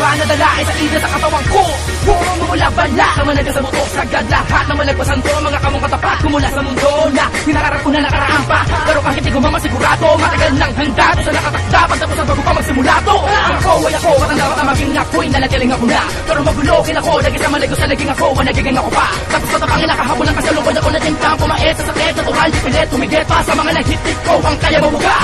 ba nadalain sa ina sa katawan ko? Puro mula bala, kamanag ka sa buto sagad lahat na malagpasan ko, mga kamong katapat kumula sa mundo na hinararap ko na nakaraan pa. Pero kahit di ko mamasigurado, matagal nang handa to sa nakatakda, pagtapos ang bago pa magsimula to. Ako ay ako, matanda pa maging ako'y nalagaling ako na. Pero magulokin ako, naging sa malago sa naging ako, nagiging ako pa. Tapos matapangin nakahabol ang kasalubod ako na timpang pumait sa sakit, natural, pilit, tumigit pa sa mga naghitik ko, ang kaya mabuga.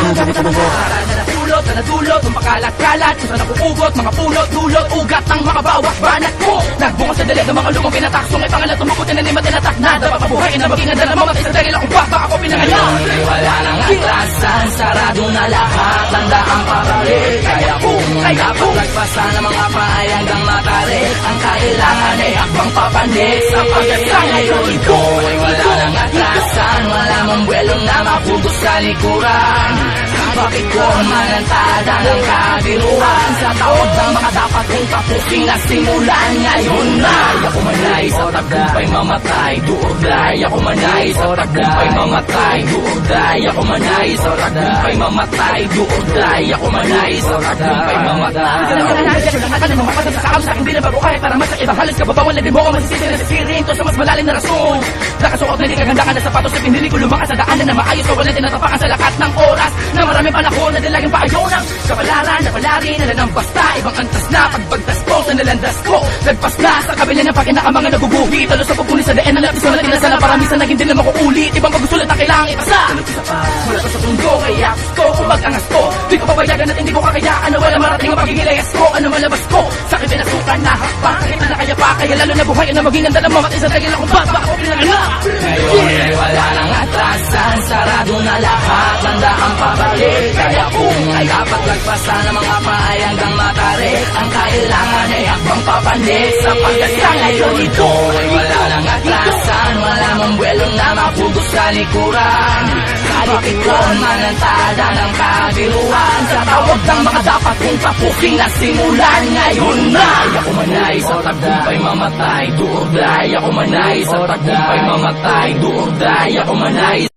Na natulot, ng pakalat-kalat, kung saan nakuugot, mga punot, dulot, ugat ng mga bawat banat ko. Nagbungas sa dalid ng mga lumang pinataksong ay pangalat, tumugot na nima tinatak na dapat pabuhayin na maging handa na mamatay sa dahil akong baka ako pinangalan. Ngunit wala nang atrasan, sarado na lahat, tanda ang paralik. Kaya kung dapat lagpasan ng mga paay hanggang matarik, ang kailangan ay akbang papanik. Sapagkat sa ngayon ito ay wala nang atrasan, wala mong buwelong na mapugos sa likuran. Bakit ko manantada ng kabiruan sa taod ng mga dapat kong tapusin na simulan ngayon na. Ako manay sa tagumpay mamatay, duorday. Ako manay sa tagumpay mamatay, duorday. Ako manay sa tagumpay mamatay, duorday. Ako manay sa tagumpay mamatay. Akala mo mapasasakam sa aking binabago kahit para mas sa iba. Halos kababawan na di mo ko masisisi na sisirin to sa mas malalim na rason. Nakasuot na di kaganda ka na sapatos na pinili ko lumakas sa daan na maayos ko wala tinatapakan sa lakat ng oras na maraming panahon na dilaging paayo ng kapalaran na palari na lang basta ibang antas na pagbagtas ko sa nalandas ko nagpas na sa kabila ng pakinaka mga naguguhi talo sa pupuli sa daan na lapis ko na tinasa na parami sa naging din na makuulit ibang magusulat na kailangang ipasa mula pa sa pundo kaya ko kung mag-angas ko di ko papayagan at hindi ko kakayaan na wala marating ang pagigilayas ko ano malabas ko sa akin pinasukan na hakbang kahit na nakaya pa kaya lalo na buhay na maging ganda na mamatay sa dagil akong baba ako pinanganak ngayon ay wala nang atrasan sarado na lahat tanda ang pabalik kaya kung ay dapat lagpasan ng mga paay hanggang matarik ang kailangan ay akbang papanik sapagkat sa ngayon ito ay wala nang atrasan wala mong buwelong na mapugos sa likuran bakit ko manantada ng kabiruan sa tawag ng mga dapat kong tapusin na simulan ngayon na. Ako manay sa tagumpay mamatay, duorday. Ako manay sa tagumpay mamatay, duorday. Ako manay